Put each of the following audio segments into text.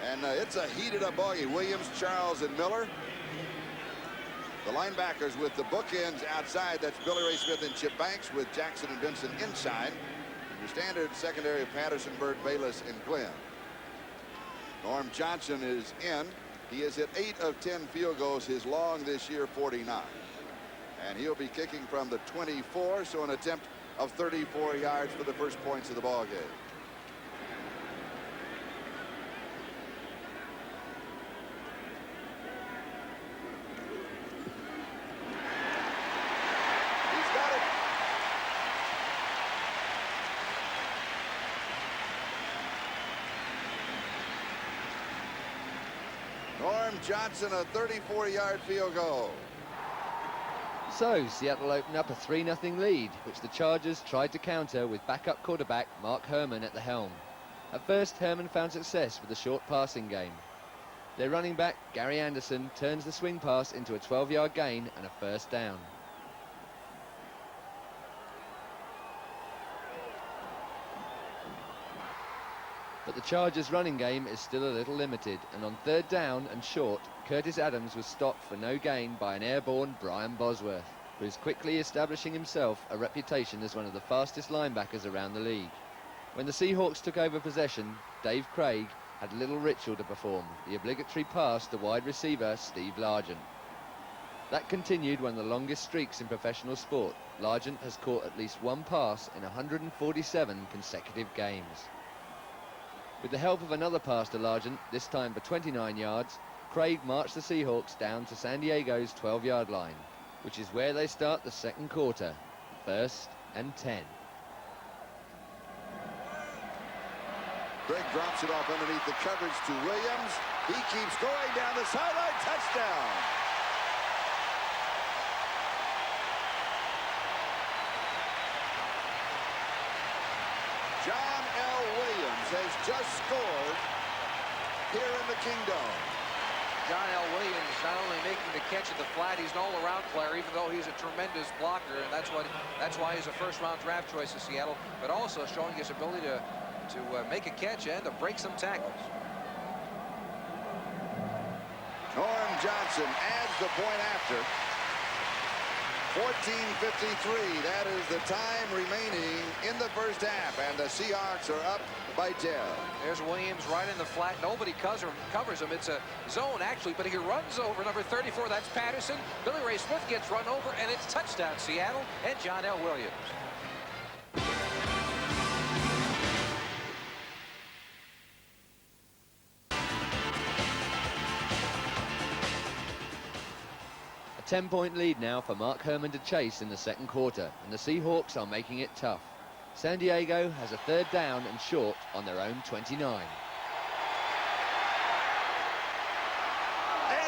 And it's a heated up ball game. Williams, Charles, and Miller. The linebackers with the bookends outside. That's Billy Ray Smith and Chip Banks, with Jackson and Vincent inside. Your standard secondary of Patterson, Bird, Bayless, and Glenn. Norm Johnson is in. He has hit 8 of 10 field goals. His long this year, 49. And he'll be kicking from the 24, so an attempt of 34 yards for the first points of the ball game. He's got it. Norm Johnson, a 34-yard field goal. So Seattle opened up a 3-0 lead, which the Chargers tried to counter with backup quarterback Mark Herman at the helm. At first, Herman found success with a short passing game. Their running back, Gary Anderson, turns the swing pass into a 12-yard gain and a first down. But the Chargers' running game is still a little limited, and on third down and short, Curtis Adams was stopped for no gain by an airborne Brian Bosworth, who is quickly establishing himself a reputation as one of the fastest linebackers around the league. When the Seahawks took over possession, Dave Craig had little ritual to perform, the obligatory pass to wide receiver Steve Largent. That continued one of the longest streaks in professional sport. Largent has caught at least one pass in 147 consecutive games. With the help of another pass to Largent, this time for 29 yards, Craig marched the Seahawks down to San Diego's 12-yard line, which is where they start the second quarter, 1st and 10. Craig drops it off underneath the coverage to Williams. He keeps going down the sideline. Touchdown. John L. Williams has just scored here in the Kingdome. John L. Williams not only making the catch at the flat, he's an all-around player, even though he's a tremendous blocker, and that's why he's a first-round draft choice of Seattle, but also showing his ability to make a catch and to break some tackles. Norm Johnson adds the point after. 14:53. That is the time remaining in the first half, and the Seahawks are up by 10. There's Williams right in the flat. Nobody covers him. It's a zone, actually, but he runs over number 34. That's Patterson. Billy Ray Smith gets run over, and it's touchdown Seattle and John L. Williams. A 10-point lead now for Mark Herman to chase in the second quarter, and the Seahawks are making it tough. San Diego has a third down and short on their own 29.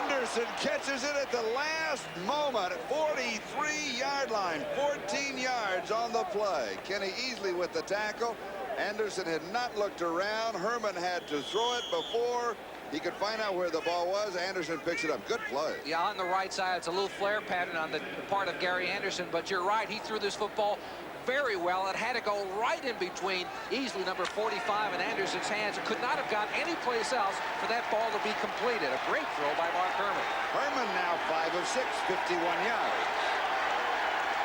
Anderson catches it at the last moment at 43-yard line. 14 yards on the play. Kenny Easley with the tackle. Anderson had not looked around. Herman had to throw it before he could find out where the ball was. Anderson picks it up. Good play. Yeah, on the right side, it's a little flare pattern on the part of Gary Anderson, but you're right, he threw this football very well. It had to go right in between easily number 45 and Anderson's hands. It could not have gone anyplace else for that ball to be completed. A great throw by Mark Herman. Herman now 5 of 6, 51 yards.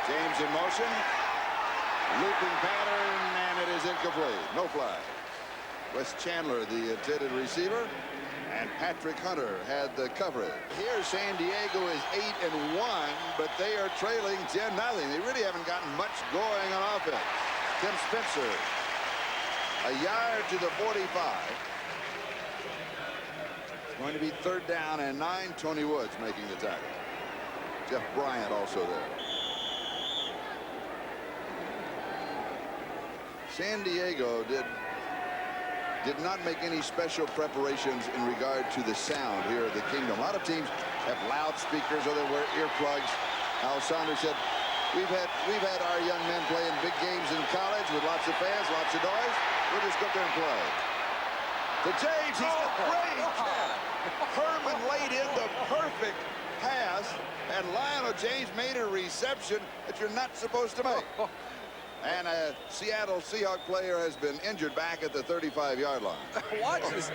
James in motion. Looping pattern, and it is incomplete. No flag. Wes Chandler, the intended receiver, and Patrick Hunter had the coverage. Here, San Diego is 8-1, but they are trailing 10-0. They really haven't gotten much going on offense. Tim Spencer, a yard to the 45. It's going to be third down and 9. Tony Woods making the tackle. Jeff Bryant also there. San Diego did not make any special preparations in regard to the sound here at the Kingdome. A lot of teams have loudspeakers or they wear earplugs. Al Saunders said, we've had our young men play in big games in college with lots of fans, lots of noise. We'll just go up there and play. To James, he's got great catch. Herman laid in the perfect pass, and Lionel James made a reception that you're not supposed to make. And a Seattle Seahawks player has been injured back at the 35-yard line. Watch this.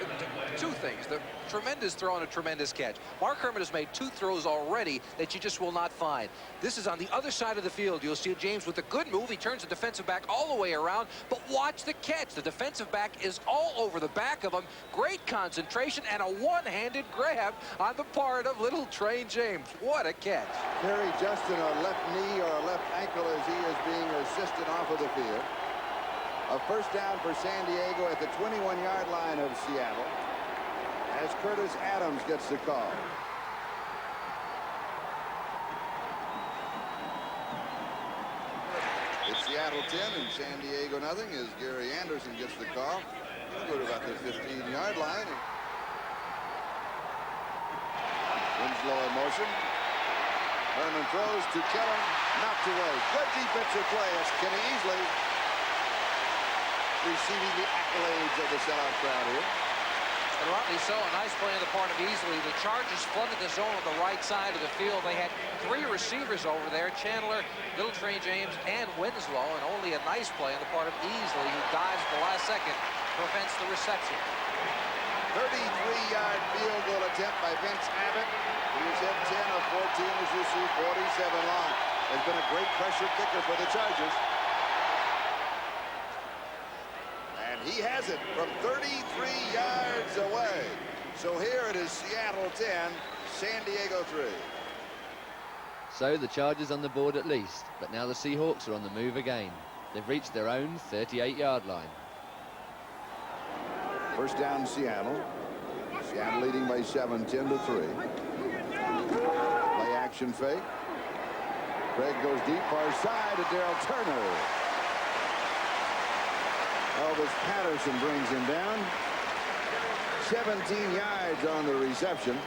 Two things. The tremendous throw and a tremendous catch. Mark Herman has made 2 throws already that you just will not find. This is on the other side of the field. You'll see James with a good move. He turns the defensive back all the way around. But watch the catch. The defensive back is all over the back of him. Great concentration and a one-handed grab on the part of little Train James. What a catch. Terry Justin, a left knee or a left ankle as he is being assisted off of the field. A first down for San Diego at the 21-yard line of Seattle as Curtis Adams gets the call. It's Seattle 10 and San Diego nothing as Gary Anderson gets the call. He'll go to about the 15-yard line. Winslow in motion. Herman throws to Kellen, knocked away. Good defensive play as Kenny Easley receiving the accolades of the sellout crowd here. And rightly so, a nice play on the part of Easley. The Chargers flooded the zone on the right side of the field. They had 3 receivers over there, Chandler, Little Train James, and Winslow, and only a nice play on the part of Easley, who dives at the last second, prevents the reception. 33-yard field goal attempt by Vince Abbott. He was hit 10 of 14, as you see, 47 long. Has been a great pressure kicker for the Chargers. And he has it from 33 yards away. So here it is Seattle 10, San Diego 3. So the Chargers on the board at least, but now the Seahawks are on the move again. They've reached their own 38-yard line. First down Seattle. Seattle leading by 7, 10-3. Play action fake. Craig goes deep far side to Darrell Turner. Elvis Patterson brings him down. 17 yards on the reception.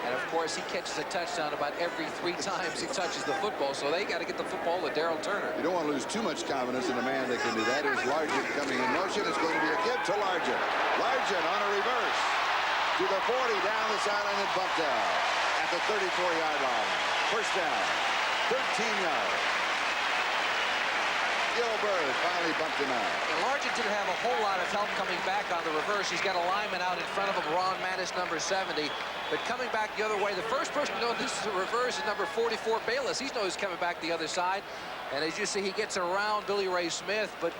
And of course, he catches a touchdown about every 3 times he touches the football, so they got to get the football to Darrell Turner. You don't want to lose too much confidence in a man that can do that. Here's Largent coming in motion. It's going to be a give to Largent. Largent on a reverse to the 40, down the sideline and bumped out at the 34-yard line. First down, 13 yards. Gilbert finally bumped him out. And Largent didn't have a whole lot of help coming back on the reverse. He's got a lineman out in front of him, Ron Mattis, number 70. But coming back the other way, the first person to know this is a reverse is number 44, Bayless. He knows he's coming back the other side. And as you see, he gets around Billy Ray Smith. But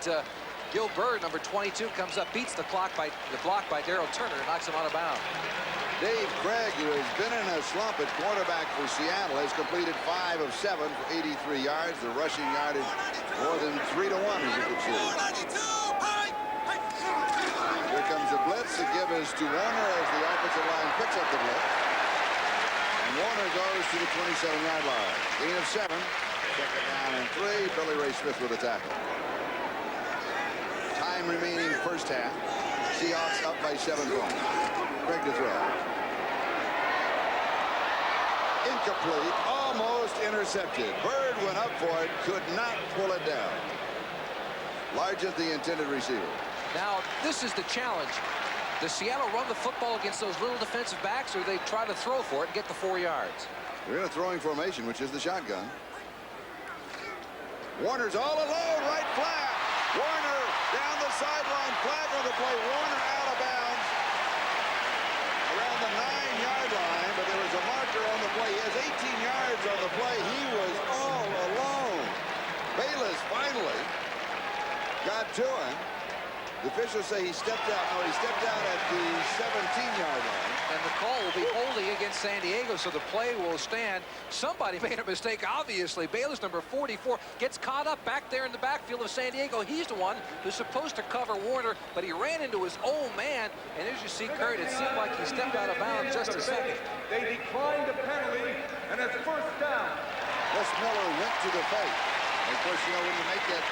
Gilbert, number 22, comes up, beats the block by Darrell Turner, and knocks him out of bounds. Dave Craig, who has been in a slump at quarterback for Seattle, has completed 5 of 7 for 83 yards. The rushing yardage more than 3 to 1, as you can see. Here comes the blitz. The give is to Warner as the offensive line picks up the blitz. And Warner goes to the 27-yard line. Gain of 7. Second down and 3. Billy Ray Smith with a tackle. Time remaining first half. Seahawks up by 7 points. Craig to throw. Incomplete, almost intercepted. Bird went up for it, could not pull it down. Largent, the intended receiver. Now, this is the challenge. Does Seattle run the football against those little defensive backs, or they try to throw for it and get the 4 yards? They're in a throwing formation, which is the shotgun. Warner's all alone, right flat. Warner down the sideline, flag on the play. Warner out of bounds around the 9-yard line, but there was a marker on the play. He has 18 yards on the play. He was all alone. Bayless finally got to him. The officials say he stepped out. No, he stepped out at the 17-yard line. And the call will be holding against San Diego, so the play will stand. Somebody made a mistake, obviously. Bayless, number 44, gets caught up back there in the backfield of San Diego. He's the one who's supposed to cover Warner, but he ran into his own man. And as you see, Kurt, it seemed like he stepped out of bounds just a second. They declined the penalty, and it's first down. Wes Miller went to the fake. And of course, you know, when you make that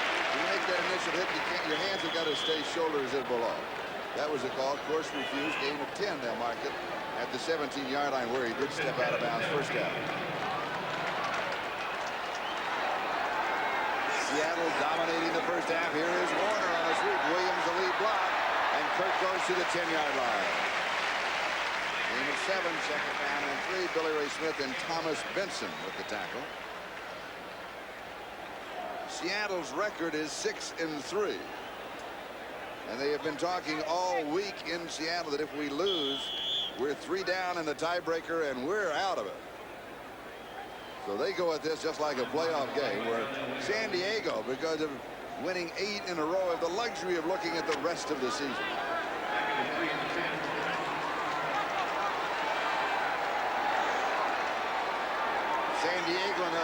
initial hit, your hands have got to stay shoulders and below. That was a call. Course refused. Gain of 10. They'll mark it at the 17-yard line where he did step out of bounds. First down. Seattle dominating the first half. Here is Warner on a sweep. Williams the lead block. And Kirk goes to the 10-yard line. Gain of 7. Second down and 3. Billy Ray Smith and Thomas Benson with the tackle. Seattle's record is 6-3. And they have been talking all week in Seattle that if we lose, we're 3 down in the tiebreaker and we're out of it. So they go at this just like a playoff game, where San Diego, because of winning 8 in a row, have the luxury of looking at the rest of the season. San Diego, on the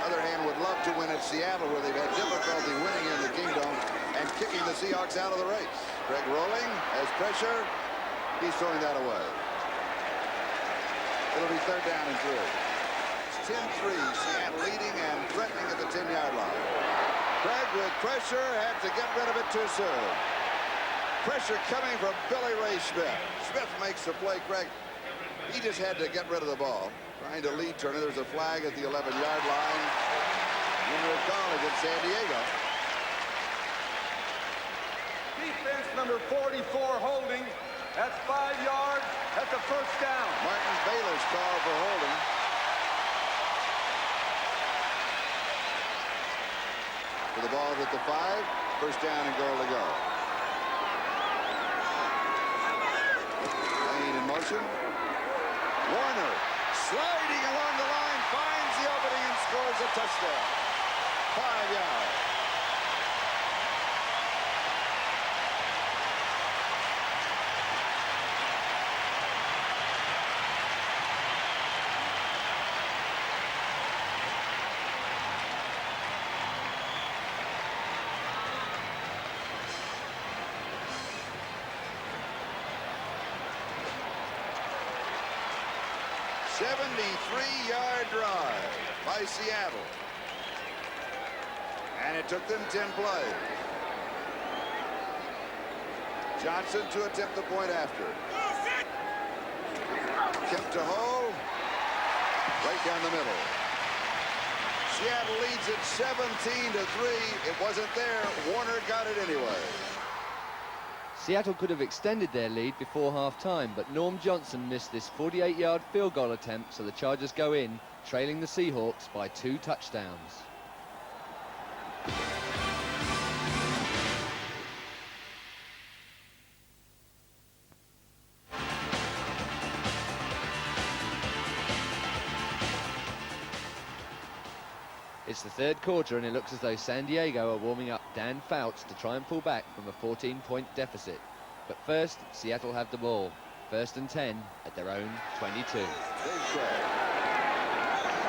other hand, would love to win at Seattle, where they've had difficulty winning in the Kingdome and kicking the Seahawks out of the race. Greg rolling, has pressure. He's throwing that away. It'll be 3rd down and 3. It's 10-3, Seattle leading and threatening at the 10-yard line. Craig with pressure, had to get rid of it too soon. Pressure coming from Billy Ray Smith. Smith makes the play. Craig, he just had to get rid of the ball. Trying to lead Turner. There's a flag at the 11-yard line. Winner of call against San Diego. Defense number 44 holding. That's 5 yards. That's a 1st down. Martin Baylor's call for holding. For the ball at the 5. 1st down and goal to go. Lane in motion. Warner sliding along the line, finds the opening and scores a touchdown. 5 yards. A 73-yard drive by Seattle. And it took them 10 plays. Johnson to attempt the point after. Kemp to Ho. Right down the middle. Seattle leads it 17-3. It wasn't there. Warner got it anyway. Seattle could have extended their lead before half-time, but Norm Johnson missed this 48-yard field goal attempt, so the Chargers go in, trailing the Seahawks by 2 touchdowns. It's the 3rd quarter, and it looks as though San Diego are warming up Dan Fouts to try and pull back from a 14-point deficit. But first, Seattle have the ball. 1st and 10 at their own 22.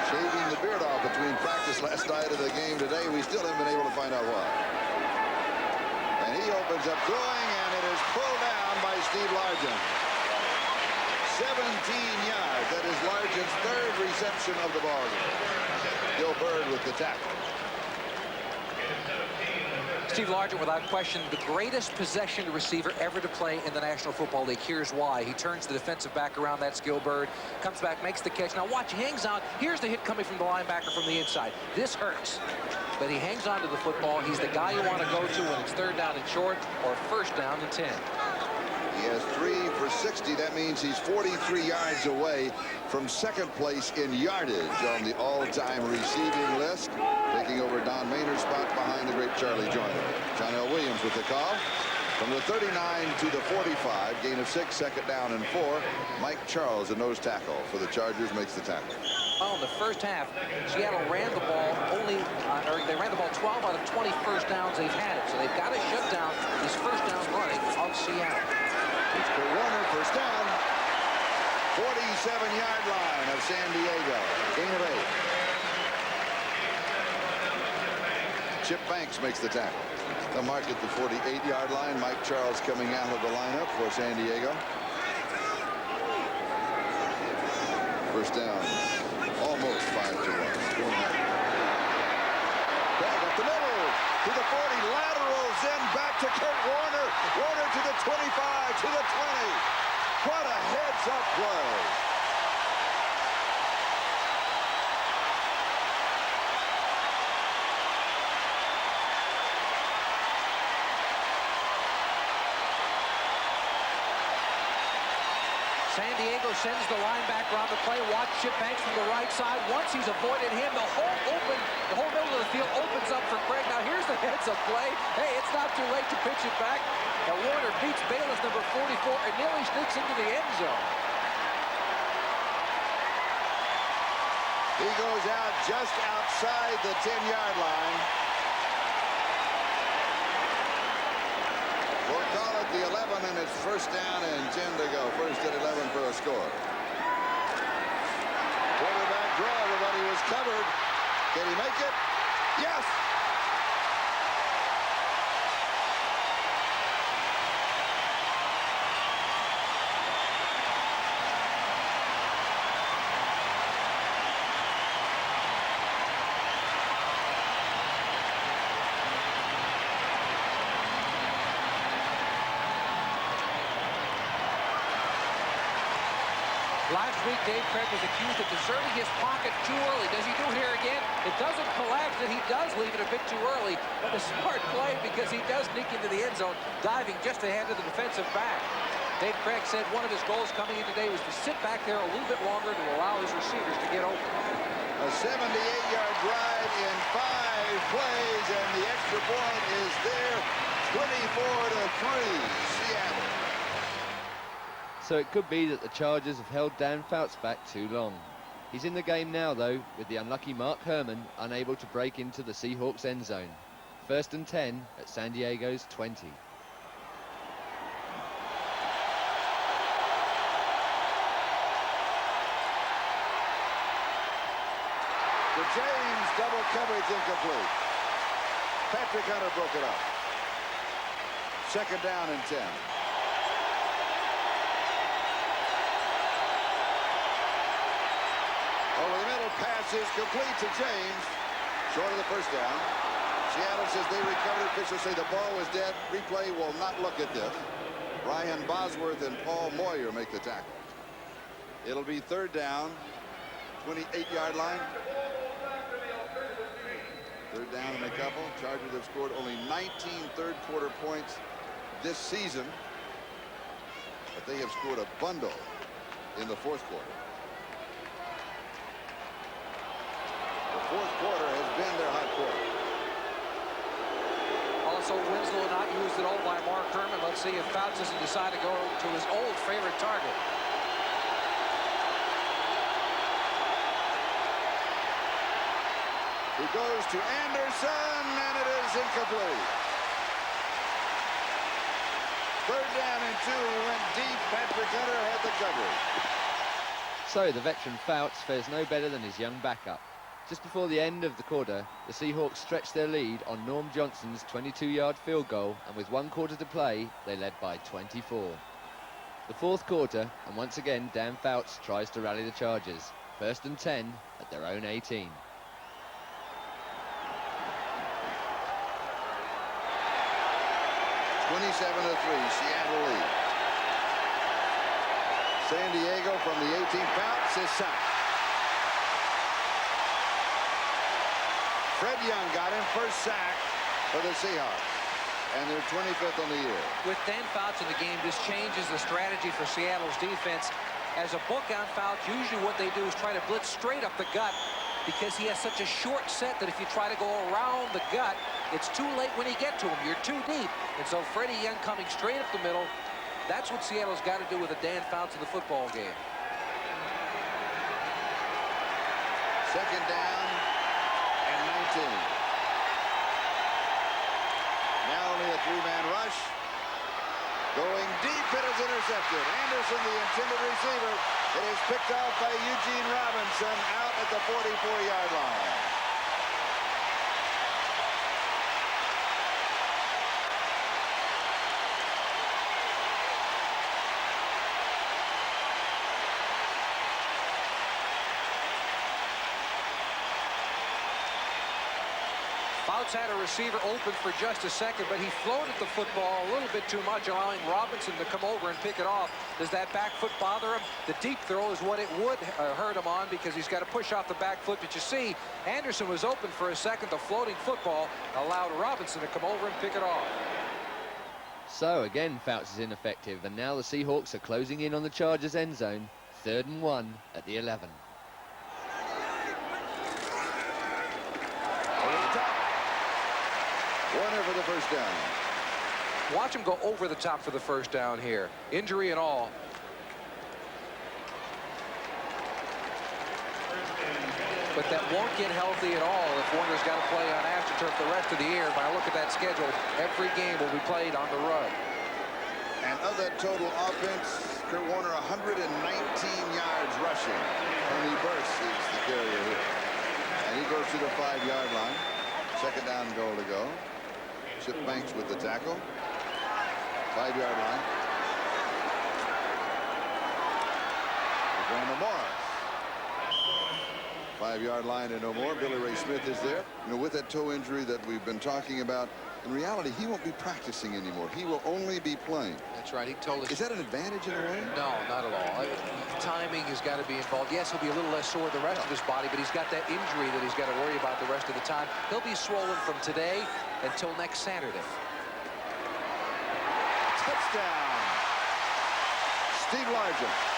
Shaving the beard off between practice last night and the game today. We still haven't been able to find out why. And he opens up throwing, and it is pulled down by Steve Largent. 17 yards. That is Largent's 3rd reception of the ball game. Bill Bird with the tackle. Steve Largent, without question, the greatest possession receiver ever to play in the National Football League. Here's why. He turns the defensive back around, that's Gilbert, comes back, makes the catch. Now watch, he hangs on. Here's the hit coming from the linebacker from the inside. This hurts. But he hangs on to the football. He's the guy you want to go to when it's 3rd down and short or 1st down and 10. He has 3 for 60. That means he's 43 yards away from 2nd place in yardage on the all-time receiving list, taking over Don Maynard's spot behind the great Charlie Joyner. John L. Williams with the call. From the 39 to the 45, gain of 6, 2nd down and 4. Mike Charles, a nose tackle for the Chargers, makes the tackle. Well, in the 1st half, Seattle ran the ball they ran the ball 12 out of 20 1st downs they've had it. So they've got to shut down this 1st down running of Seattle. It's for Warner, 1st down. 47-yard line of San Diego. Gain of 8. Chip Banks makes the tackle. The mark at the 48-yard line. Mike Charles coming out of the lineup for San Diego. 1st down. Almost 5-1. Back up the middle to the 40. Laterals in back to Kurt Warner. Warner to the 25, to the 20. What a heads-up play. San Diego sends the linebacker on the play. Watch Chip Banks from the right side. Once he's avoided him, the whole middle of the field opens up for Craig. Now here's the heads-up play. Hey, it's not too late to pitch it back. Now Warner beats Bayless, number 44, and nearly sneaks into the end zone. He goes out just outside the 10-yard line. We'll call it the 11, and it's first down and 10 to go. First and 11 for a score. Quarterback draw. Everybody was covered. Can he make it? Yes! Last week, Dave Craig was accused of deserting his pocket too early. Does he do it here again? It doesn't collapse, and he does leave it a bit too early. But a smart play because he does sneak into the end zone, diving just ahead of the defensive back. Dave Craig said one of his goals coming in today was to sit back there a little bit longer to allow his receivers to get open. A 78-yard drive in 5 plays, and the extra point is there. 24-3, Seattle. So it could be that the Chargers have held Dan Fouts back too long. He's in the game now, though, with the unlucky Mark Herman unable to break into the Seahawks end zone. First and 10 at San Diego's 20. The James double coverage incomplete. Patrick Hunter broke it up. Second down and 10. Over the middle, pass is complete to James. Short of the first down. Seattle says they recovered. Officials say the ball was dead. Replay will not look at this. Ryan Bosworth and Paul Moyer make the tackle. It'll be third down, 28-yard line. Third down and a couple. Chargers have scored only 19 third-quarter points this season, but they have scored a bundle in the fourth quarter. The fourth quarter has been their hot quarter. Also, Winslow not used at all by Mark Herman. Let's see if Fouts doesn't decide to go to his old favorite target. He goes to Anderson, and it is incomplete. Third down and 2. Went deep. Patrick Hunter had the coverage. So the veteran Fouts fares no better than his young backup. Just before the end of the quarter, the Seahawks stretched their lead on Norm Johnson's 22-yard field goal, and with 1 quarter to play, they led by 24. The fourth quarter, and once again Dan Fouts tries to rally the Chargers. First and 10 at their own 18. Seattle lead. San Diego from the 18. Fouts is sacked. Fred Young got him, first sack for the Seahawks, and they're 25th on the year. With Dan Fouts in the game, this changes the strategy for Seattle's defense. As a book on Fouts, usually what they do is try to blitz straight up the gut, because he has such a short set that if you try to go around the gut, it's too late when you get to him. You're too deep. And so Freddie Young coming straight up the middle, that's what Seattle's got to do with a Dan Fouts in the football game. Second down and 19. Now only a 3-man rush. Going deep, it is intercepted. Anderson, the intended receiver. It is picked off by Eugene Robinson out at the 44-yard line. Fouts had a receiver open for just a second, but he floated the football a little bit too much, allowing Robinson to come over and pick it off. Does that back foot bother him? The deep throw is what it would hurt him on, because he's got to push off the back foot. But you see, Anderson was open for a second. The floating football allowed Robinson to come over and pick it off. So again, Fouts is ineffective, and now the Seahawks are closing in on the Chargers' end zone. 3rd and 1 at the 11. Over the top. Warner for the first down. Watch him go over the top for the first down here. Injury and all. But that won't get healthy at all if Warner's got to play on AstroTurf the rest of the year. When I look at that schedule, every game will be played on the road. And of that total offense, Kurt Warner 119 yards rushing. Tony Burse is the carrier here. And he goes to the 5-yard line. 2nd down goal to go. Chip Banks with the tackle. 5-yard line. We're going to Morris. 5-yard line and no more. Billy Ray Smith is there. You know, with that toe injury that we've been talking about, in reality, he won't be practicing anymore. He will only be playing. That's right. He told us. Is that an advantage in a way? No, not at all. Timing has got to be involved. Yes, he'll be a little less sore the rest of his body, but he's got that injury that he's got to worry about the rest of the time. He'll be swollen from today until next Saturday. Touchdown. Steve Largent.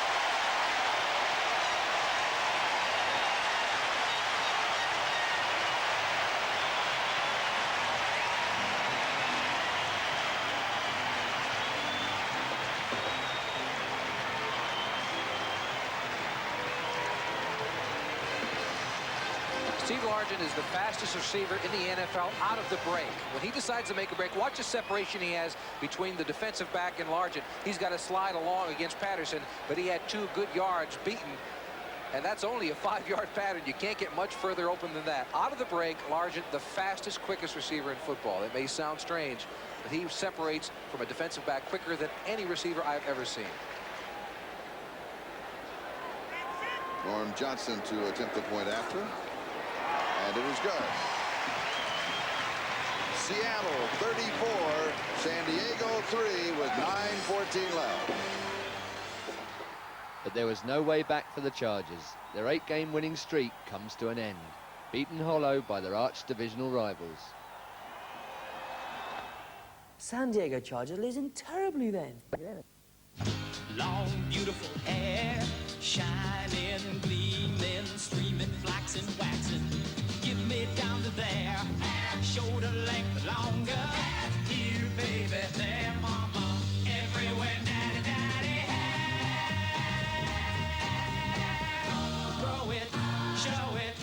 Steve Largent is the fastest receiver in the NFL out of the break. When he decides to make a break, watch the separation he has between the defensive back and Largent. He's got to slide along against Patterson, but he had 2 good yards beaten. And that's only a 5-yard pattern. You can't get much further open than that. Out of the break, Largent, the fastest, quickest receiver in football. It may sound strange, but he separates from a defensive back quicker than any receiver I've ever seen. Norm Johnson to attempt the point after. And it is good. Seattle 34, San Diego 3 with 9:14 left. But there was no way back for the Chargers. Their 8-game winning streak comes to an end, beaten hollow by their arch-divisional rivals. San Diego Chargers losing terribly then. Long, beautiful hair, shining, gleaming, streaming, flaxing, waxing. Give me down to there, shoulder length longer. Here, baby, there, mama, everywhere, daddy, daddy. Grow it, show it,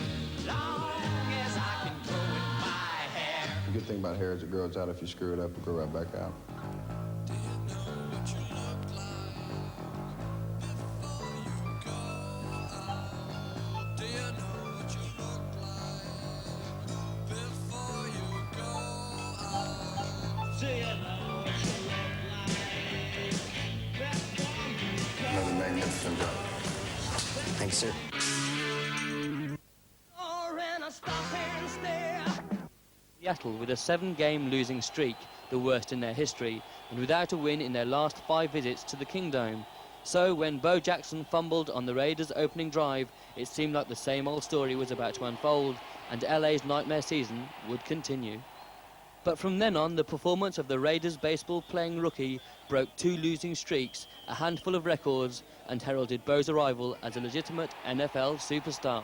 long as I can grow it, my hair. The good thing about hair is it grows out. If you screw it up, it'll grow right back out. Another magnificent job. Thanks, sir. Seattle with a 7-game losing streak, the worst in their history, and without a win in their last 5 visits to the Kingdome. So when Bo Jackson fumbled on the Raiders' opening drive, it seemed like the same old story was about to unfold, and LA's nightmare season would continue. But from then on, the performance of the Raiders baseball-playing rookie broke 2 losing streaks, a handful of records, and heralded Bo's arrival as a legitimate NFL superstar.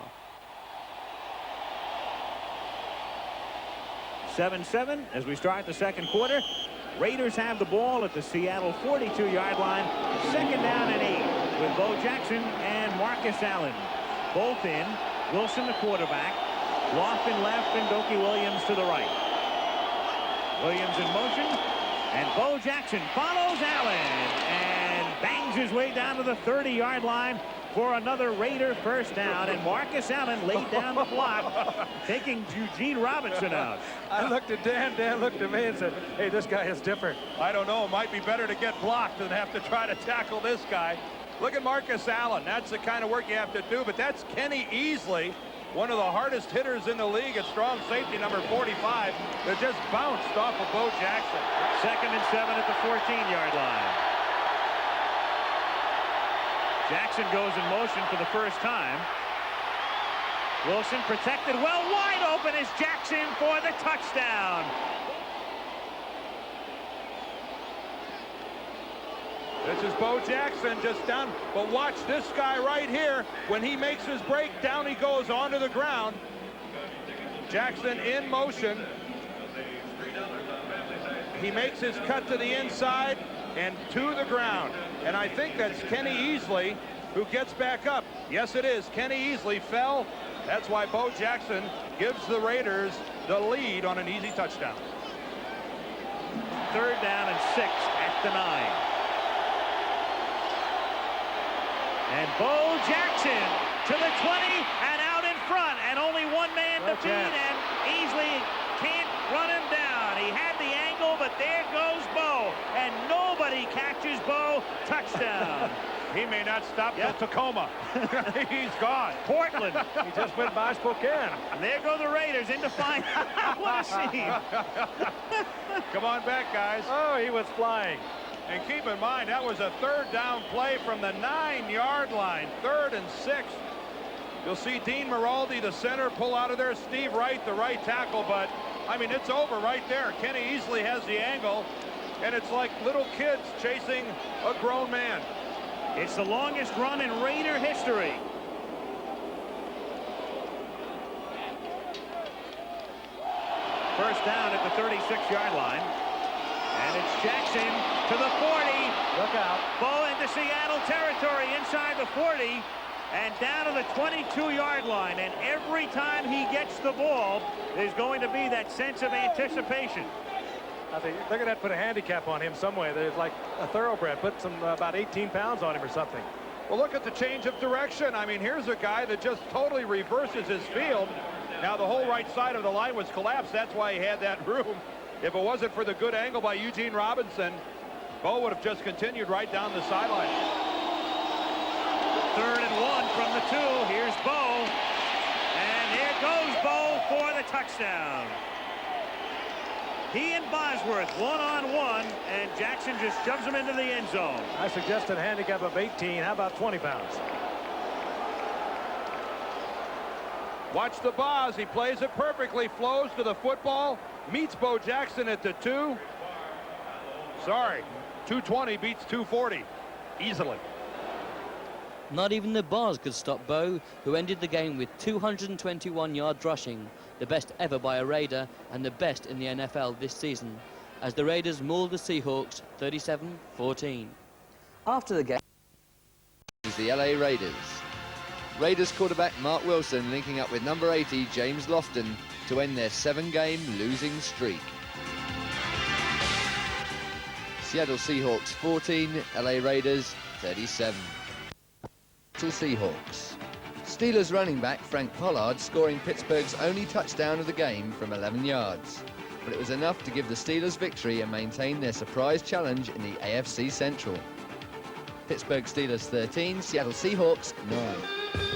7-7 as we start the second quarter. Raiders have the ball at the Seattle 42-yard line. 2nd down and 8 with Bo Jackson and Marcus Allen. Both in. Wilson, the quarterback. Laughlin left and Doki Williams to the right. Williams in motion. And Bo Jackson follows Allen and bangs his way down to the 30-yard line for another Raider first down, and Marcus Allen laid down the block, taking Eugene Robinson out. I looked at Dan. Dan looked at me and said, hey, this guy is different. I don't know. It might be better to get blocked than have to try to tackle this guy. Look at Marcus Allen. That's the kind of work you have to do. But that's Kenny Easley, one of the hardest hitters in the league at strong safety, number 45, that just bounced off of Bo Jackson. 2nd and 7 at the 14-yard line. Jackson goes in motion for the first time. Wilson protected well, wide open is Jackson for the touchdown. This is Bo Jackson just down, but watch this guy right here. When he makes his break, down he goes onto the ground. Jackson in motion. He makes his cut to the inside and to the ground. And I think that's Kenny Easley who gets back up. Yes, it is. Kenny Easley fell. That's why Bo Jackson gives the Raiders the lead on an easy touchdown. 3rd down and 6 at the 9. And Bo Jackson to the 20 and out in front, and only one man to beat, and Easley can't run him down. He had the angle, but there goes Bo, and nobody catches Bo. Touchdown. He may not stop till Tacoma. He's gone. Portland. He just went by Spokane. And there go the Raiders into final. What a scene. Come on back, guys. Oh, he was flying. And keep in mind, that was a 3rd down play from the 9-yard line. 3rd and 6. You'll see Dean Miraldi, the center, pull out of there. Steve Wright, the right tackle. But, I mean, it's over right there. Kenny Easley has the angle. And it's like little kids chasing a grown man. It's the longest run in Raider history. First down at the 36-yard line. And it's Jackson to the 40. Look out. Bo into Seattle territory inside the 40 and down to the 22-yard line. And every time he gets the ball, there's going to be that sense of anticipation. I think they're going to have to put a handicap on him some way. There's like a thoroughbred. Put some about 18 pounds on him or something. Well, look at the change of direction. I mean, here's a guy that just totally reverses his field. Now, the whole right side of the line was collapsed. That's why he had that room. If it wasn't for the good angle by Eugene Robinson, Bo would have just continued right down the sideline. 3rd and 1 from the 2. Here's Bo. And here goes Bo for the touchdown. He and Bosworth one-on-one, and Jackson just shoves him into the end zone. I suggested a handicap of 18. How about 20 pounds? Watch the Boz. He plays it perfectly, flows to the football, meets Bo Jackson at the 2. Sorry, 220 beats 240 easily. Not even the Boz could stop Bo, who ended the game with 221 yards rushing, the best ever by a Raider and the best in the NFL this season, as the Raiders mauled the Seahawks 37-14. After the game is the LA Raiders. Raiders quarterback Mark Wilson linking up with number 80 James Lofton to end their 7-game losing streak. Seattle Seahawks 14, LA Raiders 37. Seahawks. Steelers running back Frank Pollard scoring Pittsburgh's only touchdown of the game from 11 yards. But it was enough to give the Steelers victory and maintain their surprise challenge in the AFC Central. Pittsburgh Steelers 13, Seattle Seahawks 9.